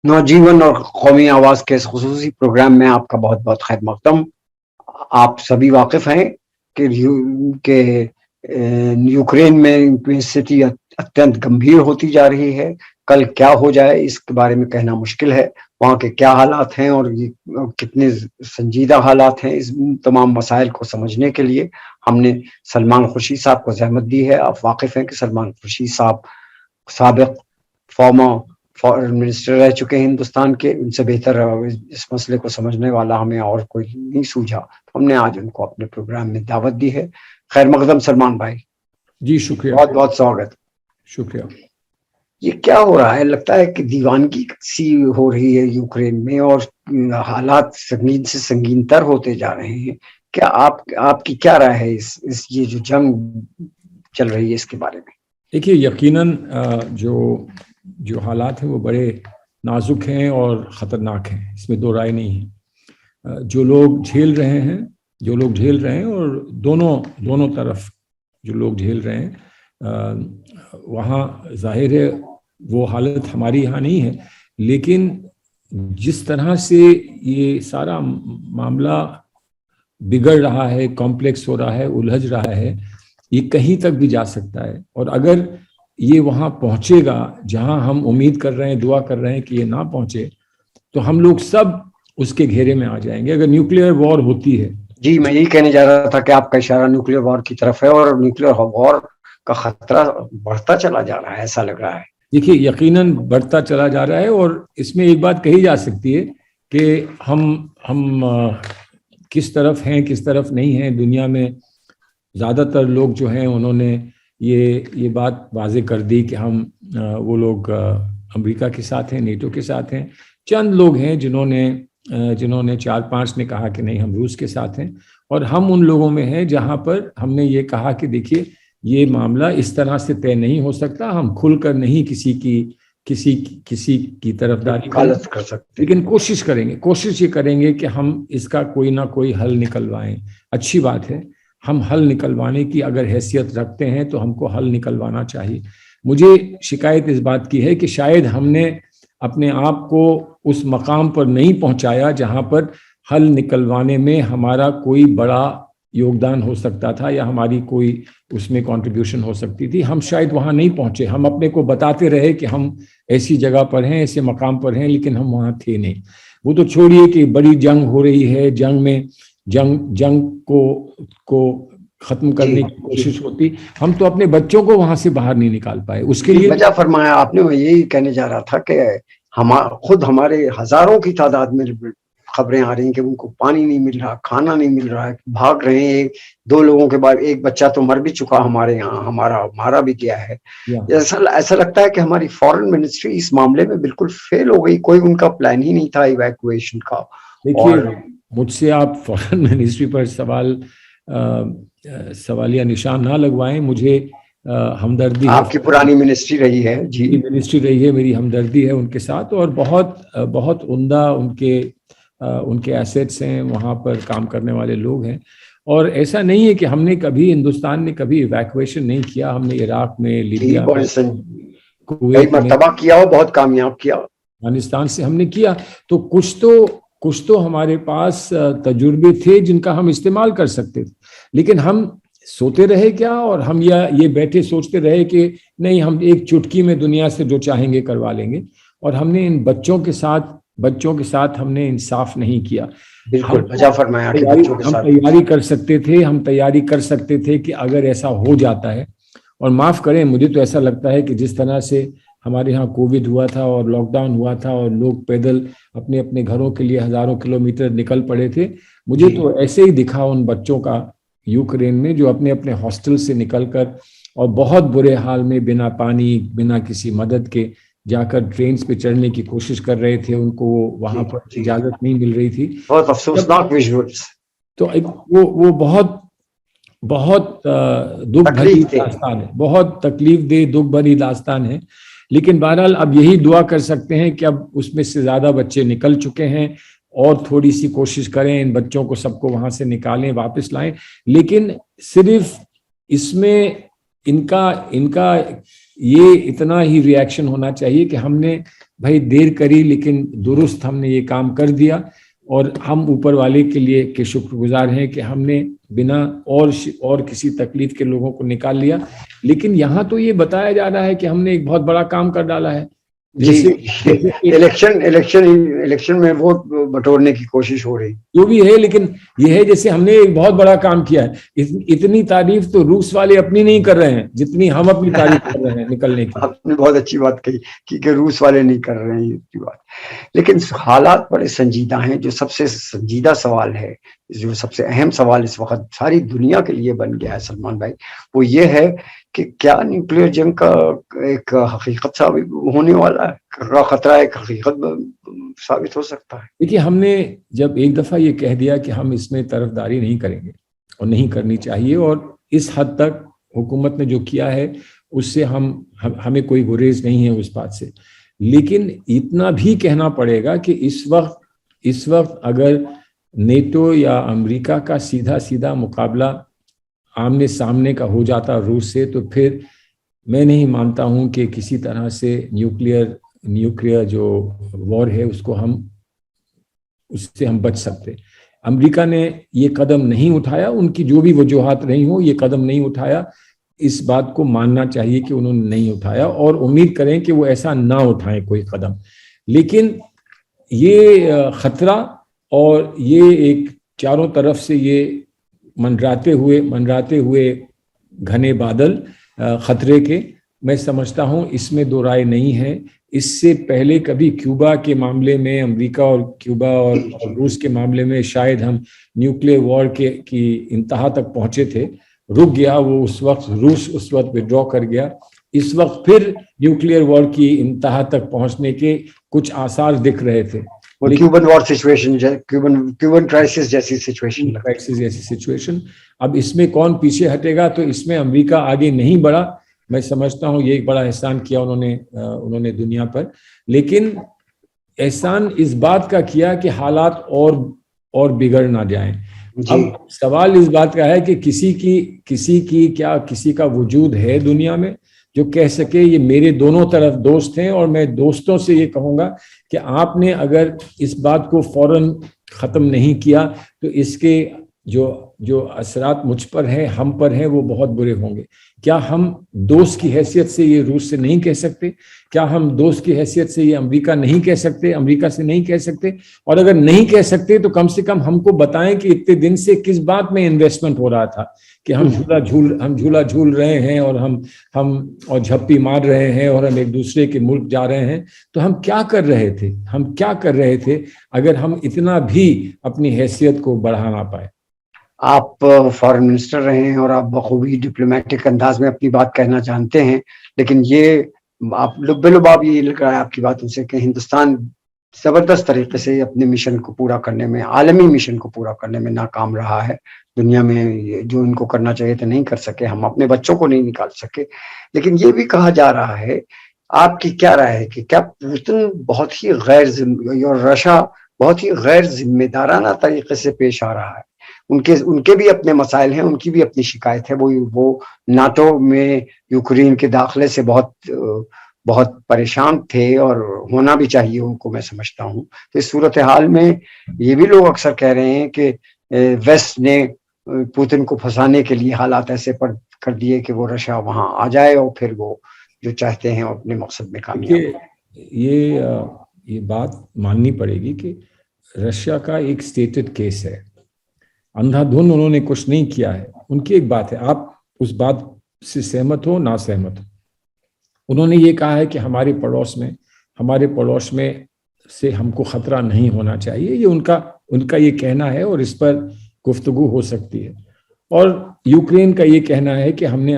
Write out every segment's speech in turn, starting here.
नौजीवन और कौमी आवाज के इस खुसूसी प्रोग्राम में आपका बहुत बहुत खैर मकदम। आप सभी वाकिफ हैं कि यूक्रेन में स्थिति अत्यंत गंभीर होती जा रही है। कल क्या हो जाए इसके बारे में कहना मुश्किल है। वहाँ के क्या हालात हैं और ये कितने संजीदा हालात हैं, इस तमाम मसाइल को समझने के लिए हमने सलमान खुर्शीद साहब को ज़हमत दी है। आप वाकिफ हैं कि सलमान खुर्शीद साहब साबिक फॉरेन मिनिस्टर रह चुके हैं हिंदुस्तान के। उनसे बेहतर इस मसले को समझने वाला हमें और कोई नहीं सूझा, तो हमने आज उनको अपने प्रोग्राम में दावत दी है। खैर मकदम सलमान भाई। जी शुक्रिया, बहुत बहुत स्वागत। शुक्रिया। ये क्या हो रहा है? लगता है कि दीवानगी सी हो रही है यूक्रेन में और हालात संगीन से संगीनतर होते जा रहे हैं। क्या आपकी क्या राय है इस ये जो जंग चल रही है इसके बारे में? देखिए, यकीनन जो हालात हैं वो बड़े नाजुक हैं और ख़तरनाक हैं, इसमें दो राय नहीं है। जो लोग झेल रहे हैं और दोनों तरफ जो लोग झेल रहे हैं, वहाँ जाहिर है वो हालत हमारी यहाँ नहीं है, लेकिन जिस तरह से ये सारा मामला बिगड़ रहा है, कॉम्प्लेक्स हो रहा है, उलझ रहा है, ये कहीं तक भी जा सकता है। और अगर ये वहां पहुंचेगा जहां हम उम्मीद कर रहे हैं, दुआ कर रहे हैं कि ये ना पहुंचे, तो हम लोग सब उसके घेरे में आ जाएंगे। अगर न्यूक्लियर वॉर होती है। जी, मैं यही कहने जा रहा था कि आपका इशारा न्यूक्लियर वॉर की तरफ है और न्यूक्लियर वॉर का खतरा बढ़ता चला जा रहा है, ऐसा लग रहा है। देखिए, यकीनन बढ़ता चला जा रहा है और इसमें एक बात कही जा सकती है कि हम किस तरफ हैं, किस तरफ नहीं हैं। दुनिया में ज़्यादातर लोग जो हैं उन्होंने ये बात वाज़ेह कर दी कि हम वो लोग अमेरिका के साथ हैं, नेटो के साथ हैं। चंद लोग हैं जिन्होंने 4-5 ने कहा कि नहीं, हम रूस के साथ हैं। और हम उन लोगों में हैं जहां पर हमने ये कहा कि देखिए, ये मामला इस तरह से तय नहीं हो सकता, हम खुलकर नहीं किसी की तरफदारी कर सकते, लेकिन कोशिश ये करेंगे कि हम इसका कोई ना कोई हल निकलवाएं। अच्छी बात है, हम हल निकलवाने की अगर हैसियत रखते हैं तो हमको हल निकलवाना चाहिए। मुझे शिकायत इस बात की है कि शायद हमने अपने आप को उस मकाम पर नहीं पहुंचाया जहां पर हल निकलवाने में हमारा कोई बड़ा योगदान हो सकता था या हमारी कोई उसमें कंट्रीब्यूशन हो सकती थी। हम शायद वहां नहीं पहुंचे। हम अपने को बताते रहे कि हम ऐसी जगह पर हैं, ऐसे मकाम पर हैं, लेकिन हम वहां थे नहीं। वो तो छोड़िए कि बड़ी जंग हो रही है, जंग को खत्म करने की कोशिश होती, हम तो अपने बच्चों को वहां से बाहर नहीं निकाल पाए। उसके लिए वजह फरमाया आपने। मैं यही कहने जा रहा था कि हमारे हजारों की तादाद में खबरें आ रही हैं कि उनको पानी नहीं मिल रहा, खाना नहीं मिल रहा है, भाग रहे हैं। 2 लोगों के बाद एक बच्चा तो मर भी चुका हमारे यहाँ, मारा भी गया है। ऐसा लगता है कि हमारी फॉरेन मिनिस्ट्री इस मामले में बिल्कुल फेल हो गई। कोई उनका प्लान ही नहीं था इवैक्यूएशन का। देखिए, मुझसे आप फॉरेन मिनिस्ट्री पर सवालिया निशान ना लगवाएं। मुझे हमदर्दी है, आपकी पुरानी मिनिस्ट्री रही है जी, मिनिस्ट्री रही है, मेरी हमदर्दी है उनके साथ। और बहुत उम्दा उनके एसेट्स हैं, वहाँ पर काम करने वाले लोग हैं। और ऐसा नहीं है कि हिंदुस्तान ने कभी इवैक्यूएशन नहीं किया। हमने इराक में, लीबिया में, कुवैत में किया हो, बहुत कामयाब किया। अफगानिस्तान से हमने किया। तो कुछ तो हमारे पास तजुर्बे थे जिनका हम इस्तेमाल कर सकते थे, लेकिन हम सोते रहे क्या, और हम ये बैठे सोचते रहे कि नहीं, हम एक चुटकी में दुनिया से जो चाहेंगे करवा लेंगे। और हमने इन बच्चों के साथ हमने इंसाफ नहीं किया। बिल्कुल वजह फरमाया कि बच्चों के साथ हम तैयारी कर सकते थे कि अगर ऐसा हो जाता है। और माफ करें, मुझे तो ऐसा लगता है कि जिस तरह से हमारे यहाँ कोविड हुआ था और लॉकडाउन हुआ था और लोग पैदल अपने अपने घरों के लिए हजारों किलोमीटर निकल पड़े थे, मुझे तो ऐसे ही दिखा उन बच्चों का यूक्रेन में, जो अपने अपने हॉस्टल से निकलकर और बहुत बुरे हाल में बिना पानी, बिना किसी मदद के जाकर ट्रेन पे चढ़ने की कोशिश कर रहे थे। उनको वहां पर इजाजत नहीं मिल रही थी। बहुत अफसोसनाक विजुअल्स। तो वो बहुत दुख भरी दास्तान है, बहुत तकलीफ दे दुख भरी दास्तान है। लेकिन बहरहाल अब यही दुआ कर सकते हैं कि अब उसमें से ज्यादा बच्चे निकल चुके हैं और थोड़ी सी कोशिश करें, इन बच्चों को सबको वहां से निकालें, वापस लाएं। लेकिन सिर्फ इसमें इनका ये इतना ही रिएक्शन होना चाहिए कि हमने भाई देर करी लेकिन दुरुस्त हमने ये काम कर दिया, और हम ऊपर वाले के लिए के शुक्रगुजार हैं कि हमने बिना और किसी तकलीफ के लोगों को निकाल लिया। लेकिन यहाँ तो ये बताया जा रहा है कि हमने एक बहुत बड़ा काम कर डाला है। जी, इलेक्शन में वोट बटोरने की कोशिश हो रही, जो भी है, लेकिन ये है जैसे हमने एक बहुत बड़ा काम किया है। इतनी तारीफ तो रूस वाले अपनी नहीं कर रहे हैं जितनी हम अपनी तारीफ कर रहे हैं निकलने की। आपने बहुत अच्छी बात कही कि रूस वाले नहीं कर रहे हैं इसकी बात, लेकिन हालात बड़े संजीदा हैं। जो सबसे संजीदा सवाल है, जो सबसे अहम सवाल इस वक्त सारी दुनिया के लिए बन गया है सलमान भाई, वो ये है कि क्या न्यूक्लियर जंग का एक हकीकत साबित होने वाला है, खतरा एक हकीकत साबित हो सकता है। देखिए, हमने जब एक दफा ये कह दिया कि हम इसमें तरफदारी नहीं करेंगे और नहीं करनी चाहिए, और इस हद तक हुकूमत ने जो किया है उससे हमें कोई गुरेज नहीं है उस बात से। लेकिन इतना भी कहना पड़ेगा कि इस वक्त अगर नेटो या अमेरिका का सीधा सीधा मुकाबला आमने सामने का हो जाता रूस से, तो फिर मैं नहीं मानता हूं कि किसी तरह से न्यूक्लियर जो वॉर है उससे हम बच सकते। अमेरिका ने ये कदम नहीं उठाया, उनकी जो भी वजूहात रही हो, ये कदम नहीं उठाया। इस बात को मानना चाहिए कि उन्होंने नहीं उठाया, और उम्मीद करें कि वो ऐसा ना उठाएं कोई कदम। लेकिन ये खतरा और ये एक चारों तरफ से ये मंडराते हुए घने बादल खतरे के, मैं समझता हूं इसमें दो राय नहीं है। इससे पहले कभी क्यूबा के मामले में, अमेरिका और क्यूबा और रूस के मामले में शायद हम न्यूक्लियर वॉर की इंतहा तक पहुंचे थे, रुक गया वो उस वक्त, रूस उस वक्त विड्रॉ कर गया। इस वक्त फिर न्यूक्लियर वॉर की इंतहा तक पहुंचने के कुछ आसार दिख रहे थे। Cuban war situation, Cuban crisis जैसी सिचुएशन। अब इसमें कौन पीछे हटेगा? तो इसमें अमेरिका आगे नहीं बढ़ा, मैं समझता हूं ये एक बड़ा एहसान किया उन्होंने दुनिया पर। लेकिन एहसान इस बात का किया कि हालात और बिगड़ ना जाएं। अब सवाल इस बात का है कि किसी का वजूद है दुनिया में जो कह सके ये मेरे दोनों तरफ दोस्त हैं। और मैं दोस्तों से ये कहूंगा कि आपने अगर इस बात को फौरन खत्म नहीं किया तो इसके जो असरात मुझ पर हैं, हम पर हैं, वो बहुत बुरे होंगे। क्या हम दोस्त की हैसियत से ये रूस से नहीं कह सकते? क्या हम दोस्त की हैसियत से ये अमेरिका से नहीं कह सकते? और अगर नहीं कह सकते तो कम से कम हमको बताएं कि इतने दिन से किस बात में इन्वेस्टमेंट हो रहा था कि हम झूला झूल रहे हैं और हम झप्पी मार रहे हैं और हम एक दूसरे के मुल्क जा रहे हैं। तो हम क्या कर रहे थे अगर हम इतना भी अपनी हैसियत को बढ़ा ना पाए? आप फॉरेन मिनिस्टर रहे हैं और आप बखूबी डिप्लोमेटिक अंदाज में अपनी बात कहना जानते हैं, लेकिन ये आप लुब्बे-लुबाब ये लग रहा है आपकी बातों से कि हिंदुस्तान जबरदस्त तरीके से अपने मिशन को पूरा करने में, आलमी मिशन को पूरा करने में नाकाम रहा है। दुनिया में जो इनको करना चाहिए तो नहीं कर सके, हम अपने बच्चों को नहीं निकाल सके। लेकिन ये भी कहा जा रहा है, आपकी क्या राय है कि क्या पुतिन बहुत ही रशिया बहुत ही गैर जिम्मेदाराना तरीके से पेश आ रहा है? उनके भी अपने मसाइल हैं, उनकी भी अपनी शिकायत है। वो नाटो में यूक्रेन के दाखिले से बहुत परेशान थे और होना भी चाहिए उनको, मैं समझता हूँ। तो इस सूरत हाल में ये भी लोग अक्सर कह रहे हैं कि वेस्ट ने पुतिन को फंसाने के लिए हालात ऐसे कर दिए कि वो रशिया वहां आ जाए और फिर वो जो चाहते हैं अपने मकसद में कामयाब। ये बात माननी पड़ेगी कि रशिया का एक स्टेटेड केस है, अंधाधुन उन्होंने कुछ नहीं किया है। उनकी एक बात है, आप उस बात से सहमत हो ना सहमत हो, उन्होंने ये कहा है कि हमारे पड़ोस में से हमको खतरा नहीं होना चाहिए। ये उनका ये कहना है और इस पर गुफ्तगू हो सकती है। और यूक्रेन का ये कहना है कि हम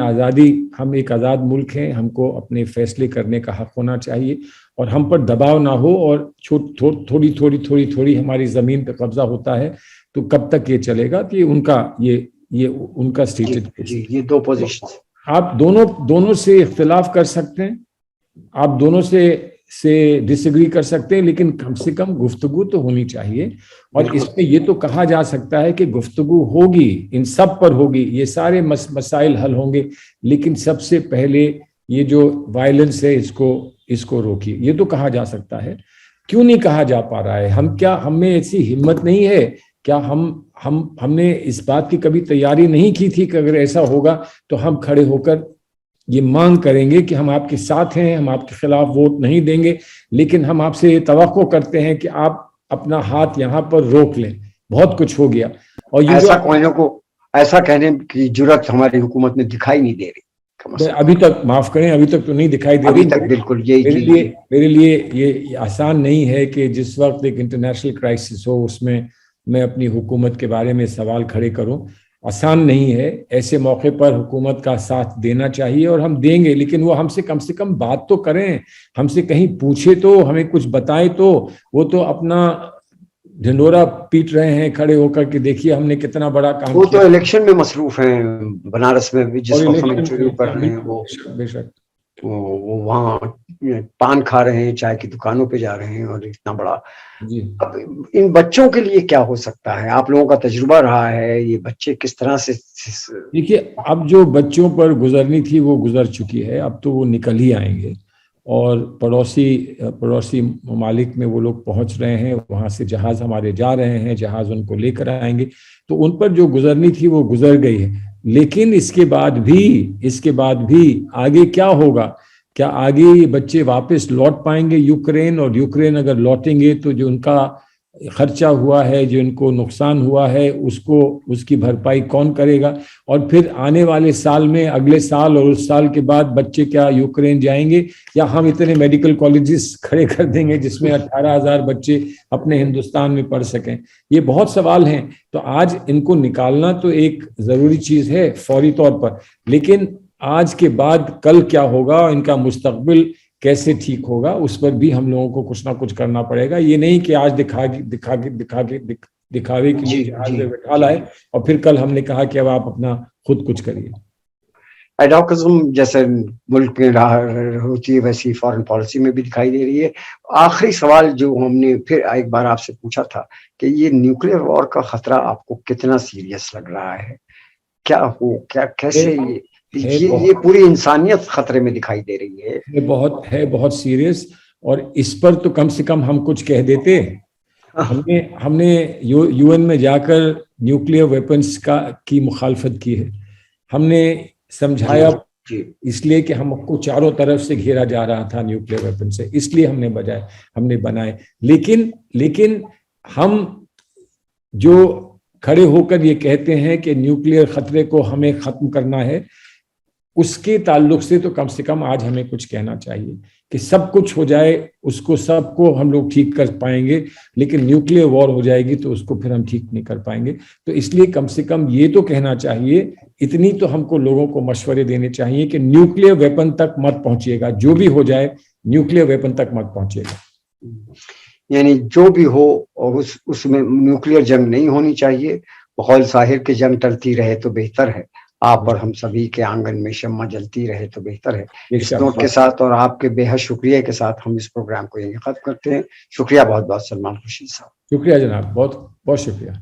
एक आज़ाद मुल्क हैं, हमको अपने फैसले करने का हक होना चाहिए और हम पर दबाव ना हो, और थोड़ी हमारी ज़मीन पर कब्जा होता है तो कब तक ये चलेगा? तो ये उनका स्टेटेड जी, ये दो पोजीशन। आप दोनों से इख्तिलाफ कर सकते हैं, आप दोनों से डिसएग्री कर सकते हैं, लेकिन कम से कम गुफ्तगू तो होनी चाहिए। और इसमें ये तो कहा जा सकता है कि गुफ्तगू होगी, इन सब पर होगी, ये सारे मसाइल हल होंगे, लेकिन सबसे पहले ये जो वायलेंस है इसको रोकिए। ये तो कहा जा सकता है, क्यों नहीं कहा जा पा रहा है? हम में ऐसी हिम्मत नहीं है क्या? हमने इस बात की कभी तैयारी नहीं की थी कि अगर ऐसा होगा तो हम खड़े होकर ये मांग करेंगे कि हम आपके साथ हैं, हम आपके खिलाफ वोट नहीं देंगे, लेकिन हम आपसे ये तवक्को करते हैं कि आप अपना हाथ यहाँ पर रोक लें। बहुत कुछ हो गया, और ये ऐसा कहने की जुर्रत हमारी हुकूमत में दिखाई नहीं दे रही। अभी तक, माफ करें, अभी तक तो नहीं दिखाई दे अभी रही। तक बिल्कुल मेरे लिए ये आसान नहीं है कि जिस वक्त एक इंटरनेशनल क्राइसिस हो उसमें मैं अपनी हुकूमत के बारे में सवाल खड़े करूं। आसान नहीं है। ऐसे मौके पर हुकूमत का साथ देना चाहिए और हम देंगे, लेकिन वो हमसे कम से कम बात तो करें, हमसे कहीं पूछे तो, हमें कुछ बताए तो। वो तो अपना ढिंडोरा पीट रहे हैं खड़े होकर कि देखिए हमने कितना बड़ा काम वो किया। तो इलेक्शन में मसरूफ हैं, बनारस में भी जिस वक्त हम इंटरव्यू कर रहे हैं वो बेशक वो वहाँ पान खा रहे हैं, चाय की दुकानों पे जा रहे हैं, और इतना बड़ा। जी। अब इन बच्चों के लिए क्या हो सकता है? आप लोगों का तजुर्बा रहा है, ये बच्चे किस तरह से? देखिए, अब जो बच्चों पर गुजरनी थी वो गुजर चुकी है, अब तो वो निकल ही आएंगे, और पड़ोसी ममालिक में वो लोग पहुंच रहे हैं, वहां से जहाज हमारे जा रहे हैं, जहाज उनको लेकर आएंगे। तो उन पर जो गुजरनी थी वो गुजर गई है, लेकिन इसके बाद भी आगे क्या होगा? क्या आगे ये बच्चे वापस लौट पाएंगे यूक्रेन? और यूक्रेन अगर लौटेंगे तो जो उनका खर्चा हुआ है, जो इनको नुकसान हुआ है, उसकी भरपाई कौन करेगा? और फिर आने वाले साल में, अगले साल और उस साल के बाद बच्चे क्या यूक्रेन जाएंगे, या हम इतने मेडिकल कॉलेजेस खड़े कर देंगे जिसमें 18,000 बच्चे अपने हिंदुस्तान में पढ़ सकें? ये बहुत सवाल हैं। तो आज इनको निकालना तो एक जरूरी चीज है फौरी तौर पर, लेकिन आज के बाद कल क्या होगा, इनका मुस्तकबिल कैसे ठीक होगा, उस पर भी हम लोगों को कुछ ना कुछ करना पड़ेगा। ये नहीं कि आज दिखावे के लिए जहाज में बैठा लाए और फिर कल हमने कहा कि अब आप अपना खुद कुछ करिए। एडॉकिज्म जैसे मुल्क में होती है वैसी फॉरेन पॉलिसी में भी दिखाई दे रही है। आखिरी सवाल जो हमने फिर एक बार आपसे पूछा था कि ये न्यूक्लियर वॉर का खतरा आपको कितना सीरियस लग रहा है? क्या कैसे ये पूरी इंसानियत खतरे में दिखाई दे रही है? बहुत सीरियस, और इस पर तो कम से कम हम कुछ कह देते। हमने यूएन में जाकर न्यूक्लियर वेपन्स की मुखालफत की है। हमने समझाया इसलिए कि हमको चारों तरफ से घेरा जा रहा था न्यूक्लियर वेपन से, इसलिए हमने बनाए। लेकिन हम जो खड़े होकर ये कहते हैं कि न्यूक्लियर खतरे को हमें खत्म करना है, उसके ताल्लुक से तो कम से कम आज हमें कुछ कहना चाहिए कि सब कुछ हो जाए, उसको सबको हम लोग ठीक कर पाएंगे, लेकिन न्यूक्लियर वॉर हो जाएगी तो उसको फिर हम ठीक नहीं कर पाएंगे। तो इसलिए कम से कम ये तो कहना चाहिए, इतनी तो हमको लोगों को मशवरे देने चाहिए कि न्यूक्लियर वेपन तक मत पहुंचिएगा, जो भी हो जाए न्यूक्लियर वेपन तक मत पहुंचिएगा। यानी जो भी हो और उसमें न्यूक्लियर जंग नहीं होनी चाहिए। बकौल साहिर की जंग टलती रहे तो बेहतर है, आप और हम सभी के आंगन में शम्मा जलती रहे तो बेहतर है। इस नोट के साथ और आपके बेहद शुक्रिया के साथ हम इस प्रोग्राम को यहीं खत्म करते हैं। शुक्रिया बहुत बहुत सलमान खुर्शीद साहब। शुक्रिया जनाब, बहुत बहुत शुक्रिया।